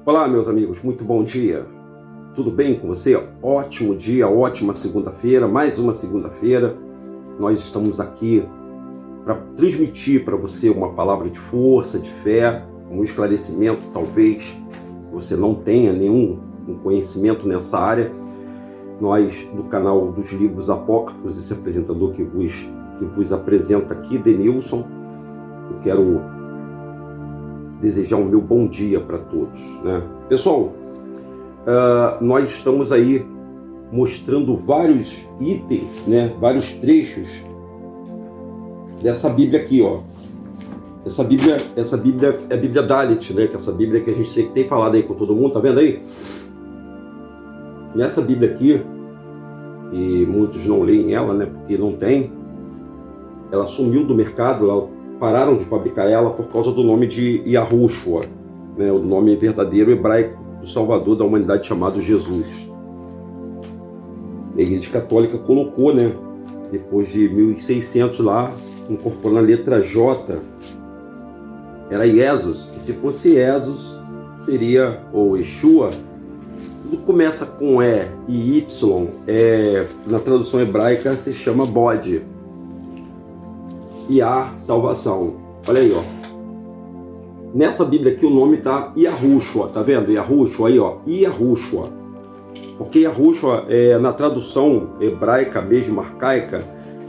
Olá, meus amigos, muito bom dia. Tudo bem com você? Ótimo dia, ótima segunda-feira, mais uma segunda-feira. Nós estamos aqui para transmitir para você uma palavra de força, de fé, um esclarecimento, talvez você não tenha nenhum conhecimento nessa área. Nós, do canal dos livros apócrifos, esse apresentador que vos apresenta aqui, Denilson, eu quero desejar um meu bom dia para todos, né? Pessoal, nós estamos aí mostrando vários itens, né? Vários trechos dessa Bíblia aqui, ó. Essa Bíblia é a Bíblia Dalit, né? Que é essa Bíblia que a gente sempre tem falado aí com todo mundo, tá vendo aí? Nessa Bíblia aqui, e muitos não leem ela, né? Porque não tem. Ela sumiu do mercado, pararam de fabricar ela por causa do nome de Yahushua, né? O nome verdadeiro hebraico do Salvador da humanidade chamado Jesus. A Igreja Católica colocou, né? Depois de 1600 lá, incorporando a letra J, era Jesus, que se fosse Jesus, seria, ou Yeshua. Tudo começa com E e Y, na tradução hebraica se chama bode. E a salvação. Olha aí, ó. Nessa Bíblia aqui o nome tá Yahushua, tá vendo? Yahushua aí, ó. Yahushua. Porque Yahushua, na tradução hebraica mesmo, arcaica,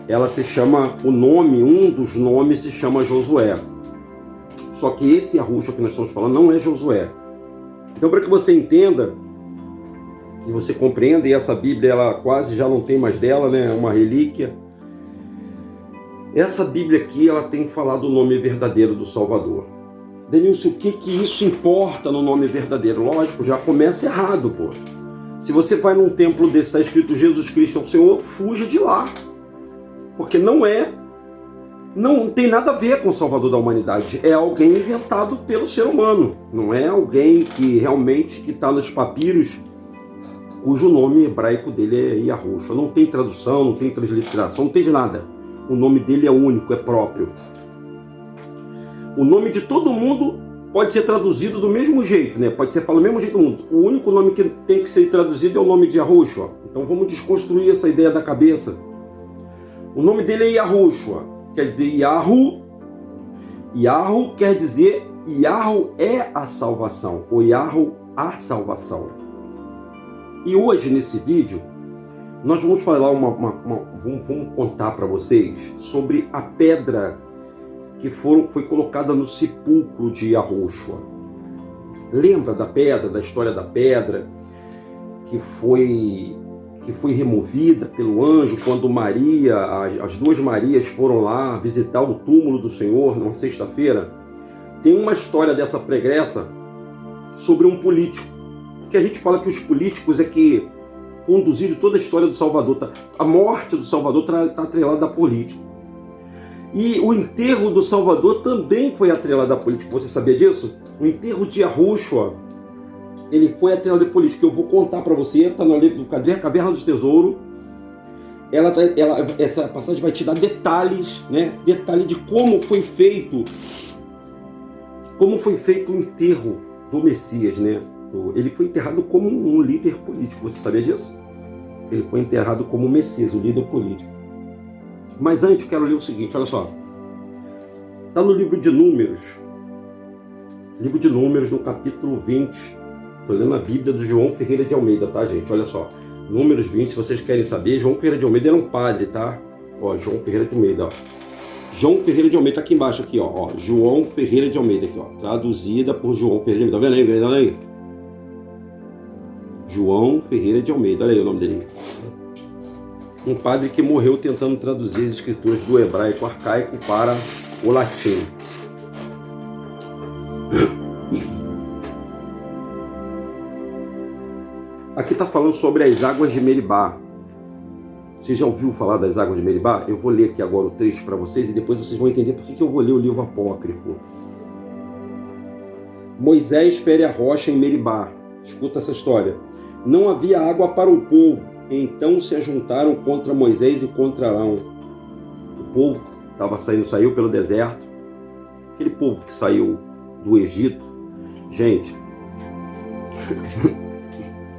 ela se chama, um dos nomes se chama Josué. Só que esse Yahushua que nós estamos falando não é Josué. Então, para que você entenda e você compreenda, e essa Bíblia ela quase já não tem mais dela, né? É uma relíquia. Essa Bíblia aqui, ela tem falado o nome verdadeiro do Salvador. Denilson, o que isso importa no nome verdadeiro? Lógico, já começa errado, pô. Se você vai num templo desse, está escrito Jesus Cristo é o Senhor, fuja de lá. Porque não tem nada a ver com o Salvador da humanidade. É alguém inventado pelo ser humano. Não é alguém que realmente está nos papiros, cujo nome hebraico dele é Yahushua. Não tem tradução, não tem transliteração, não tem de nada. O nome dele é único, é próprio. O nome de todo mundo pode ser traduzido do mesmo jeito, né? Pode ser falado do mesmo jeito do mundo. O único nome que tem que ser traduzido é o nome de Yahushua. Então vamos desconstruir essa ideia da cabeça. O nome dele é Yahushua, quer dizer Yahu. Yahu quer dizer Yahu é a salvação, ou Yahu a salvação. E hoje nesse vídeo nós vamos falar vamos contar para vocês sobre a pedra que foi colocada no sepulcro de Yahushua. Lembra da pedra, da história da pedra que foi removida pelo anjo quando Maria, as duas Marias foram lá visitar o túmulo do Senhor numa sexta-feira? Tem uma história dessa pregressa sobre um político, que a gente fala que os políticos é que conduziram toda a história do Salvador. A morte do Salvador está atrelada à política. E o enterro do Salvador também foi atrelado à política. Você sabia disso? O enterro de Yahushua, ele foi atrelado à política. Eu vou contar para você, está no livro do Caverna do Tesouro. Essa passagem vai te dar detalhes, né? Detalhe de como foi feito o enterro do Messias, né? Ele foi enterrado como um líder político. Você sabia disso? Ele foi enterrado como o Messias, o líder político. Mas antes eu quero ler o seguinte, olha só. Está no livro de Números. Livro de Números, no capítulo 20. Estou lendo a Bíblia do João Ferreira de Almeida, tá, gente? Olha só. Números 20, se vocês querem saber, João Ferreira de Almeida era um padre, tá? Ó, João Ferreira de Almeida, ó. João Ferreira de Almeida, tá aqui embaixo, aqui, ó. João Ferreira de Almeida, aqui, ó. Traduzida por João Ferreira de Almeida. Tá vendo aí? Olha aí. João Ferreira de Almeida, olha aí o nome dele. Um padre que morreu tentando traduzir as escrituras do hebraico arcaico para o latim. Aqui está falando sobre as águas de Meribá. Você já ouviu falar das águas de Meribá? Eu vou ler aqui agora o trecho para vocês e depois vocês vão entender por que eu vou ler o livro apócrifo. Moisés fere a rocha em Meribá. Escuta essa história. Não havia água para o povo, então se ajuntaram contra Moisés e contra Arão. O povo saiu pelo deserto. Aquele povo que saiu do Egito. Gente,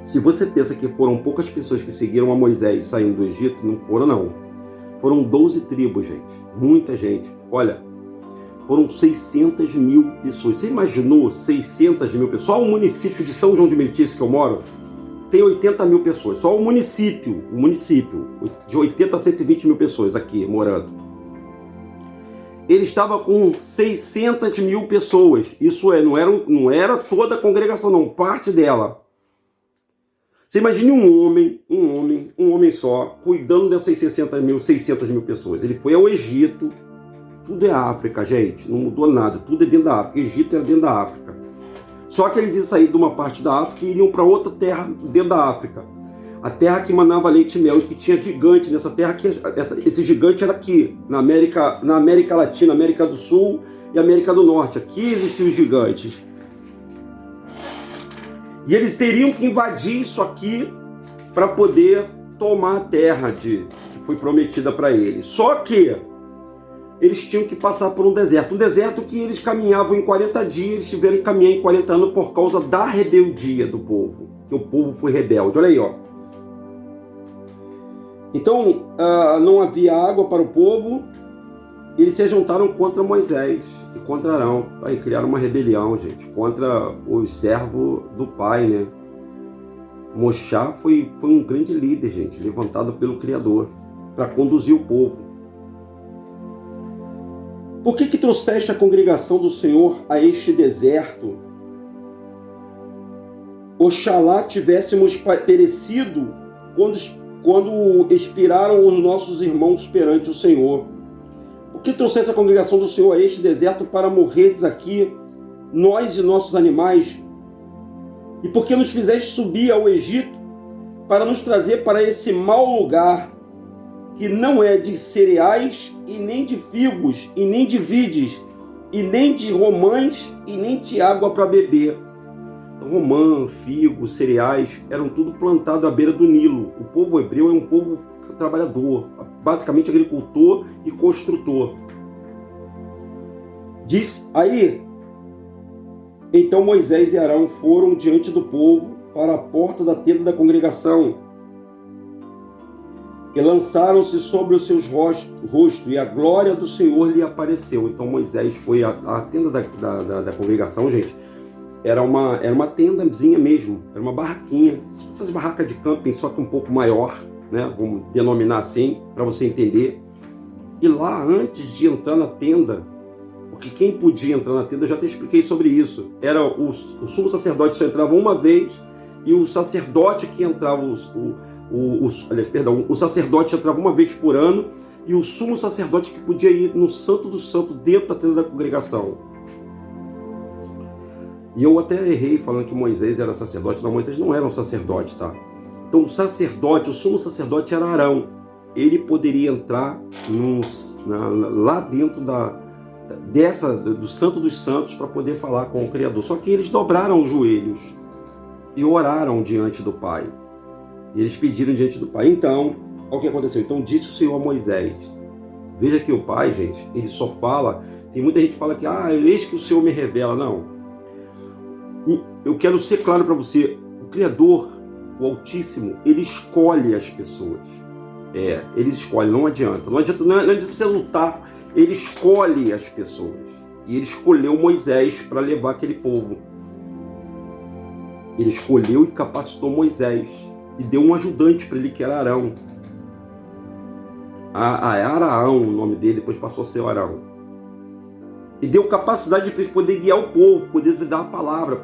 Se você pensa que foram poucas pessoas que seguiram a Moisés saindo do Egito, não foram não. Foram 12 tribos, gente. Muita gente. Olha, foram 600 mil pessoas. Você imaginou 600 mil pessoas? Só o município de São João de Meritice, que eu moro, tem 80 mil pessoas. Só o município, de 80 a 120 mil pessoas aqui morando. Ele estava com 600 mil pessoas. Isso é, não era toda a congregação, não, parte dela. Você imagine um homem só, cuidando dessas 600 mil pessoas. Ele foi ao Egito, tudo é África, gente, não mudou nada, tudo é dentro da África. Egito era dentro da África. Só que eles iam sair de uma parte da África e iriam para outra terra dentro da África. A terra que manava leite e mel e que tinha gigante nessa terra. Esse gigante era aqui, na América Latina, América do Sul e América do Norte. Aqui existiam os gigantes. E eles teriam que invadir isso aqui para poder tomar a terra que foi prometida para eles. Só que eles tinham que passar por um deserto que eles caminhavam em 40 dias, eles tiveram que caminhar em 40 anos por causa da rebeldia do povo, que o povo foi rebelde. Olha aí, ó. Então, não havia água para o povo, eles se juntaram contra Moisés e contra Arão. Aí criaram uma rebelião, gente, contra os servos do pai, né? Moshá foi um grande líder, gente, levantado pelo Criador para conduzir o povo. Por que trouxeste a congregação do Senhor a este deserto? Oxalá tivéssemos perecido quando expiraram os nossos irmãos perante o Senhor. Por que trouxeste a congregação do Senhor a este deserto para morreres aqui, nós e nossos animais? E por que nos fizeste subir ao Egito para nos trazer para esse mau lugar, que não é de cereais, e nem de figos, e nem de vides, e nem de romãs, e nem de água para beber? Então, romã, figo, cereais, eram tudo plantado à beira do Nilo. O povo hebreu é um povo trabalhador, basicamente agricultor e construtor. Diz aí, então Moisés e Arão foram diante do povo para a porta da tenda da congregação e lançaram-se sobre os seus rostos, e a glória do Senhor lhe apareceu. Então Moisés foi à tenda da congregação, gente. Era uma tendazinha mesmo, era uma barraquinha, essas barracas de camping, só que um pouco maior, né? Vamos denominar assim, para você entender. E lá, antes de entrar na tenda, porque quem podia entrar na tenda, eu já te expliquei sobre isso, era o sumo sacerdote só entrava uma vez, e o sacerdote que entrava, o sacerdote entrava uma vez por ano, e o sumo sacerdote que podia ir no Santo dos Santos dentro da tenda da congregação. E eu até errei falando que Moisés era sacerdote. Não, Moisés não era um sacerdote, tá? Então o sumo sacerdote era Arão. Ele poderia entrar lá dentro do Santo dos Santos para poder falar com o Criador. Só que eles dobraram os joelhos e oraram diante do Pai. E eles pediram diante do Pai. Então, olha o que aconteceu. Então disse o Senhor a Moisés. Veja que o Pai, gente, ele só fala... Tem muita gente que fala que, eis que o Senhor me revela. Não. Eu quero ser claro para você, o Criador, o Altíssimo, ele escolhe as pessoas. Ele escolhe, não adianta você lutar, ele escolhe as pessoas. E ele escolheu Moisés para levar aquele povo. Ele escolheu e capacitou Moisés e deu um ajudante para ele, que era Arão. Araão, o nome dele, depois passou a ser Arão. E deu capacidade para eles poderem guiar o povo, poder dar a palavra,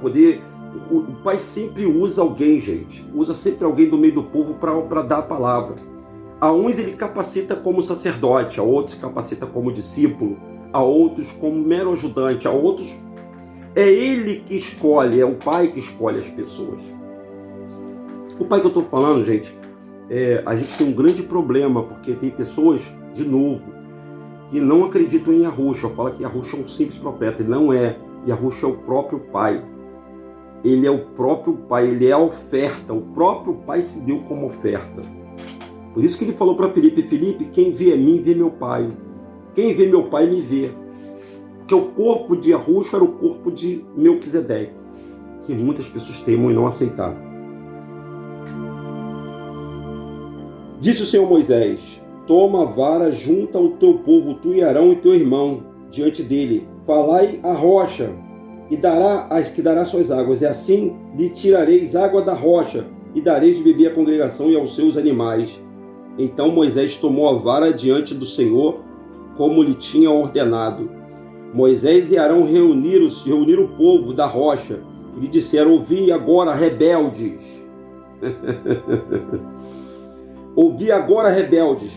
O Pai sempre usa alguém, gente. Usa sempre alguém do meio do povo para dar a palavra. A uns ele capacita como sacerdote, a outros capacita como discípulo, a outros como mero ajudante, a outros... É ele que escolhe, é o Pai que escolhe as pessoas. O Pai que eu estou falando, gente, a gente tem um grande problema, porque tem pessoas, de novo, que não acreditam em Yahushua. Fala que Yahushua é um simples profeta. Ele não é. Yahushua é o próprio Pai. Ele é o próprio Pai. Ele é a oferta. O próprio Pai se deu como oferta. Por isso que ele falou para Filipe, quem vê a mim, vê meu Pai. Quem vê meu Pai, me vê. Porque o corpo de Yahushua era o corpo de Melquisedeque, que muitas pessoas teimam em não aceitar. Disse o Senhor Moisés: toma a vara, junta o teu povo, tu e Arão e teu irmão, diante dele. Falai à rocha, e dará suas águas, e assim lhe tirareis água da rocha, e dareis de beber à congregação e aos seus animais. Então Moisés tomou a vara diante do Senhor, como lhe tinha ordenado. Moisés e Arão reuniram o povo da rocha, e lhe disseram: ouvi agora, rebeldes. Ouvi agora, rebeldes.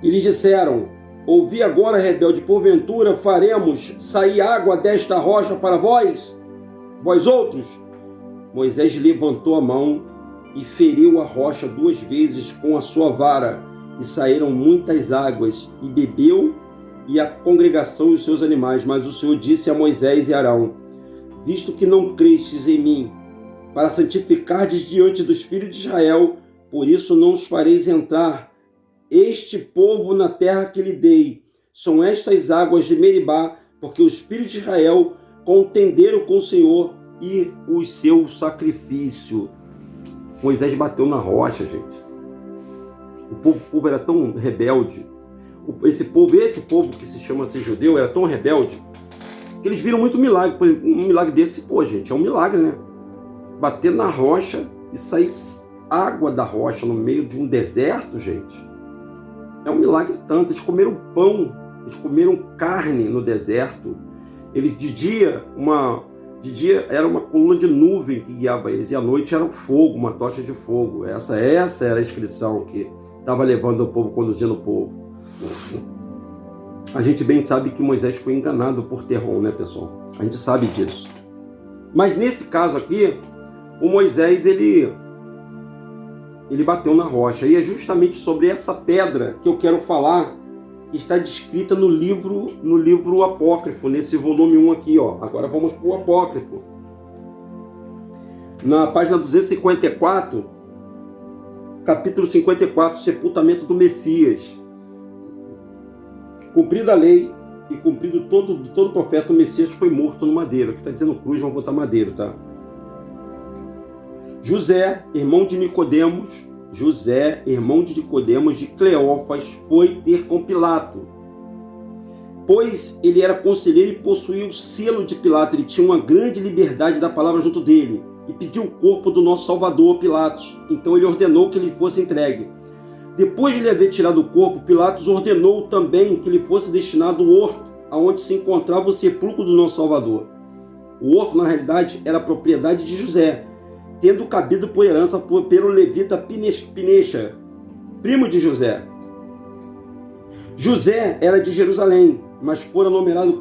E lhe disseram: ouvi agora, rebelde, porventura faremos sair água desta rocha para vós outros? Moisés levantou a mão e feriu a rocha 2 vezes com a sua vara, e saíram muitas águas, e bebeu e a congregação e os seus animais. Mas o Senhor disse a Moisés e Arão: visto que não crestes em mim, para santificardes diante dos filhos de Israel, por isso não os fareis entrar este povo na terra que lhe dei. São estas águas de Meribá, porque os filhos de Israel contenderam com o Senhor e o seu sacrifício. Moisés bateu na rocha, gente. O povo era tão rebelde. Esse povo que se chama ser judeu era tão rebelde que eles viram muito milagre. Por exemplo, um milagre desse, gente, é um milagre, né? Bater na rocha e sair água da rocha no meio de um deserto, gente. É um milagre tanto. Eles comeram pão, eles comeram carne no deserto. Eles de dia era uma coluna de nuvem que guiava eles, e à noite era um fogo, uma tocha de fogo. Essa era a inscrição que estava levando o povo, conduzindo o povo. A gente bem sabe que Moisés foi enganado por Terron, né, pessoal? A gente sabe disso. Mas nesse caso aqui, o Moisés, ele bateu na rocha. E é justamente sobre essa pedra que eu quero falar, que está descrita no livro apócrifo, nesse volume 1 aqui, ó. Agora vamos para o apócrifo. Na página 254, capítulo 54, sepultamento do Messias. Cumprida a lei e cumprido todo profeta, o Messias foi morto no madeiro. Aqui está dizendo cruz, vamos botar madeiro, tá? José, irmão de Nicodemos, de Cleófas, foi ter com Pilato, pois ele era conselheiro e possuía o selo de Pilato. Ele tinha uma grande liberdade da palavra junto dele, e pediu o corpo do nosso Salvador, Pilatos. Então ele ordenou que ele fosse entregue. Depois de lhe haver tirado o corpo, Pilatos ordenou também que lhe fosse destinado o horto, aonde se encontrava o sepulcro do nosso Salvador. O horto, na realidade, era propriedade de José, tendo cabido por herança pelo levita Pinecha, primo de José. José era de Jerusalém, mas fora nomeado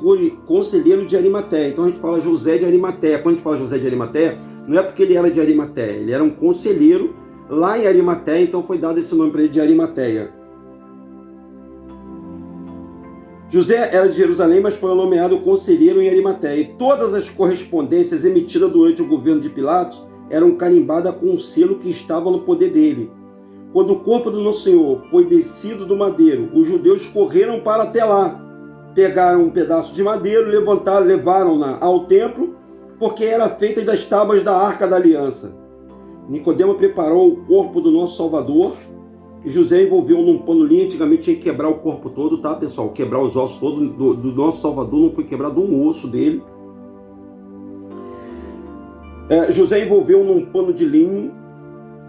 conselheiro de Arimateia. Então a gente fala José de Arimateia. Quando a gente fala José de Arimateia, não é porque ele era de Arimateia, ele era um conselheiro lá em Arimateia, então foi dado esse nome para ele de Arimateia. José era de Jerusalém, mas foi nomeado conselheiro em Arimateia. E todas as correspondências emitidas durante o governo de Pilatos eram carimbadas com um selo que estava no poder dele. Quando o corpo do nosso Senhor foi descido do madeiro, os judeus correram para até lá, pegaram um pedaço de madeiro, levaram-na ao templo, porque era feita das tábuas da Arca da Aliança. Nicodemo preparou o corpo do nosso Salvador e José envolveu num pano linho. Antigamente tinha que quebrar o corpo todo, tá, pessoal? Quebrar os ossos todos do nosso Salvador, não foi quebrado um osso dele. José envolveu num pano de linho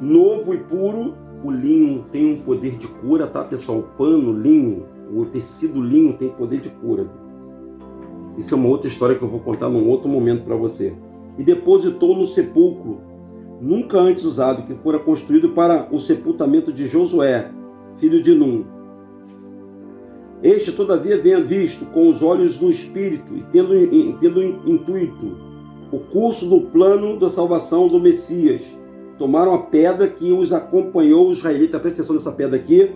novo e puro. O linho tem um poder de cura, tá, pessoal? O pano, linho, o tecido linho tem poder de cura. Isso é uma outra história que eu vou contar num outro momento para você. E depositou no sepulcro, nunca antes usado, que fora construído para o sepultamento de Josué, filho de Num. Este, todavia, havia visto com os olhos do Espírito e tendo intuito o curso do plano da salvação do Messias, tomaram a pedra que os acompanhou os israelitas. Presta atenção nessa pedra aqui,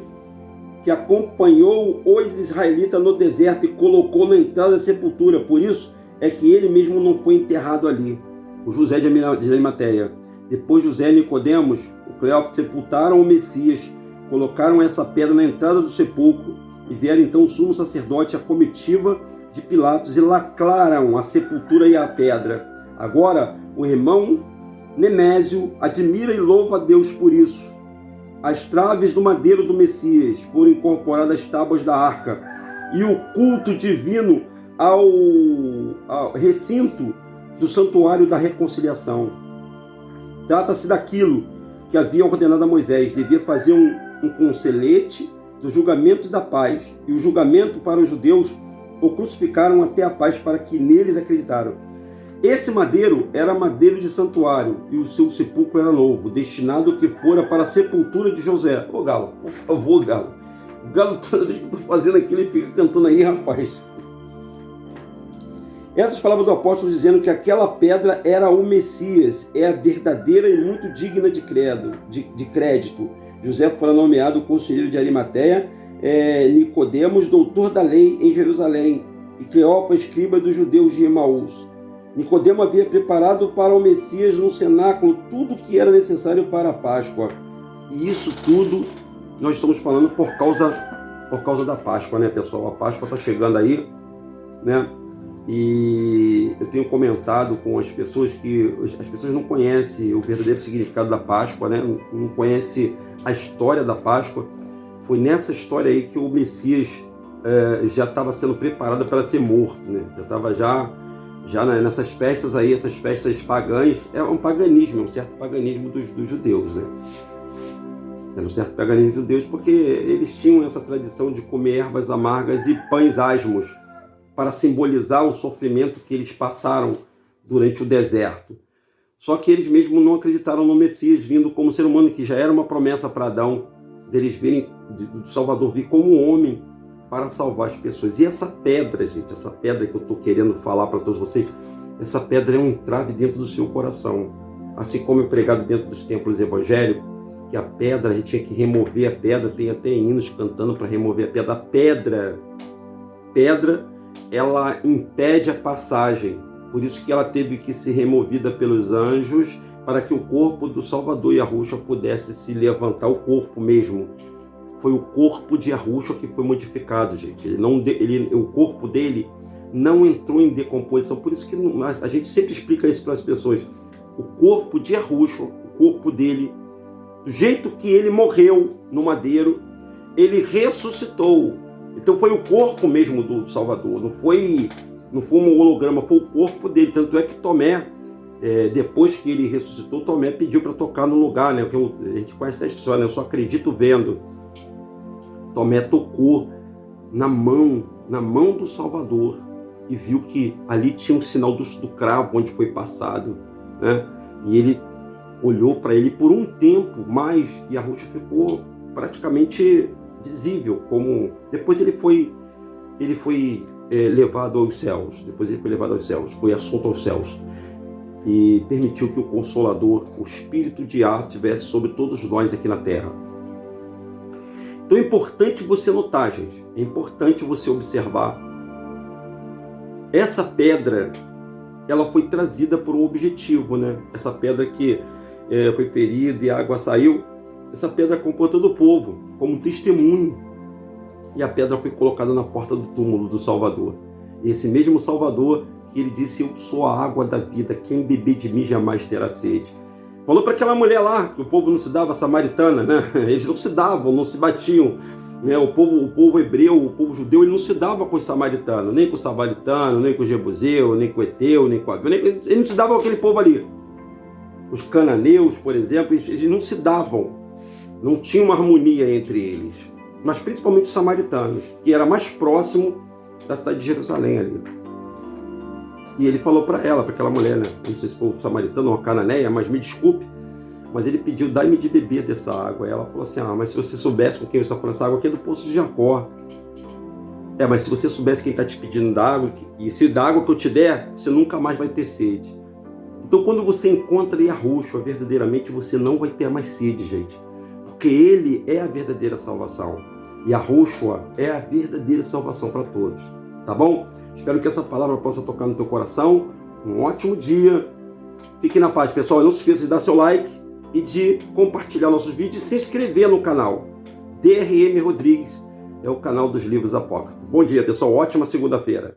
que acompanhou os israelitas no deserto e colocou na entrada da sepultura. Por isso é que ele mesmo não foi enterrado ali. O José de Arimateia. Depois José e Nicodemos, o Cleófas, sepultaram o Messias, colocaram essa pedra na entrada do sepulcro, e vieram então o sumo sacerdote, a comitiva de Pilatos, e lacraram a sepultura e a pedra. Agora, o irmão Nemésio admira e louva a Deus por isso. As traves do madeiro do Messias foram incorporadas às tábuas da arca e o culto divino ao recinto do santuário da reconciliação. Trata-se daquilo que havia ordenado a Moisés. Devia fazer um conselhete do julgamento da paz, e o julgamento para os judeus o crucificaram até a paz para que neles acreditaram. Esse madeiro era madeiro de santuário, e o seu sepulcro era novo, destinado que fora para a sepultura de José. Ô Galo, por favor, Galo. O Galo, toda vez que eu estou fazendo aquilo, ele fica cantando aí, rapaz. Essas palavras do apóstolo dizendo que aquela pedra era o Messias, é a verdadeira e muito digna de crédito. José fora nomeado conselheiro de Arimateia, Nicodemos, doutor da lei em Jerusalém, e Cleofa, escriba dos judeus de Emaús. Nicodemo havia preparado para o Messias no cenáculo tudo o que era necessário para a Páscoa. E isso tudo nós estamos falando por causa da Páscoa, né, pessoal? A Páscoa está chegando aí, né? E eu tenho comentado com as pessoas que as pessoas não conhecem o verdadeiro significado da Páscoa, né? Não conhecem a história da Páscoa. Foi nessa história aí que o Messias já estava sendo preparado para ser morto, né? Já estava nessas festas aí, essas festas pagãs. É um paganismo, um certo paganismo dos judeus, né? Era um certo paganismo dos judeus porque eles tinham essa tradição de comer ervas amargas e pães asmos para simbolizar o sofrimento que eles passaram durante o deserto. Só que eles mesmos não acreditaram no Messias vindo como ser humano, que já era uma promessa para Adão, deles virem, do Salvador vir como homem para salvar as pessoas. E essa pedra, gente, essa pedra que eu estou querendo falar para todos vocês, essa pedra é um entrave dentro do seu coração. Assim como é pregado dentro dos templos evangélicos, que a pedra, a gente tinha que remover a pedra, tem até hinos cantando para remover a pedra. A pedra, ela impede a passagem, por isso que ela teve que ser removida pelos anjos para que o corpo do Salvador Yahushua pudesse se levantar, o corpo mesmo. Foi o corpo de Yahushua que foi modificado, gente. O corpo dele não entrou em decomposição, por isso que a gente sempre explica isso para as pessoas. O corpo de Yahushua, o corpo dele, do jeito que ele morreu no madeiro, ele ressuscitou. Então foi o corpo mesmo do Salvador, não foi um holograma, foi o corpo dele. Tanto é que Tomé, depois que ele ressuscitou, Tomé pediu para tocar no lugar, né? A gente conhece essa história, né? Eu só acredito vendo. Tomé tocou na mão do Salvador e viu que ali tinha um sinal do cravo onde foi passado, né? E ele olhou para ele por um tempo, mas Yahushua ficou praticamente visível, como depois ele foi levado aos céus. Depois ele foi levado aos céus, foi assunto aos céus e permitiu que o Consolador, o Espírito de Yah, estivesse sobre todos nós aqui na Terra. Então é importante você notar, gente, é importante você observar. Essa pedra, ela foi trazida por um objetivo, né? Essa pedra que foi ferida e a água saiu, essa pedra compõe todo o povo, como um testemunho. E a pedra foi colocada na porta do túmulo do Salvador. E esse mesmo Salvador, que ele disse: eu sou a água da vida, quem beber de mim jamais terá sede. Falou para aquela mulher lá, que o povo não se dava, samaritana, né? Eles não se davam, não se batiam. Né? O povo hebreu, o povo judeu, ele não se dava com os samaritanos, nem com o samaritano, nem com o jebuseu, nem com o eteu, nem com o... Ele não se dava com aquele povo ali. Os cananeus, por exemplo, eles não se davam. Não tinha uma harmonia entre eles. Mas principalmente os samaritanos, que era mais próximo da cidade de Jerusalém ali. E ele falou para ela, para aquela mulher, né? Não sei se foi o samaritano ou a cananeia, mas me desculpe. Mas ele pediu: dai-me de beber dessa água. E ela falou assim: mas se você soubesse com quem você está falando, essa água aqui é do poço de Jacó. Mas se você soubesse quem está te pedindo da água, e se da água que eu te der, você nunca mais vai ter sede. Então quando você encontra Yahushua verdadeiramente, você não vai ter mais sede, gente. Porque ele é a verdadeira salvação. Yahushua é a verdadeira salvação para todos. Tá bom? Espero que essa palavra possa tocar no teu coração. Um ótimo dia. Fique na paz, pessoal. Não se esqueça de dar seu like e de compartilhar nossos vídeos e se inscrever no canal. DRM Rodrigues é o canal dos livros apócrifos. Bom dia, pessoal. Ótima segunda-feira.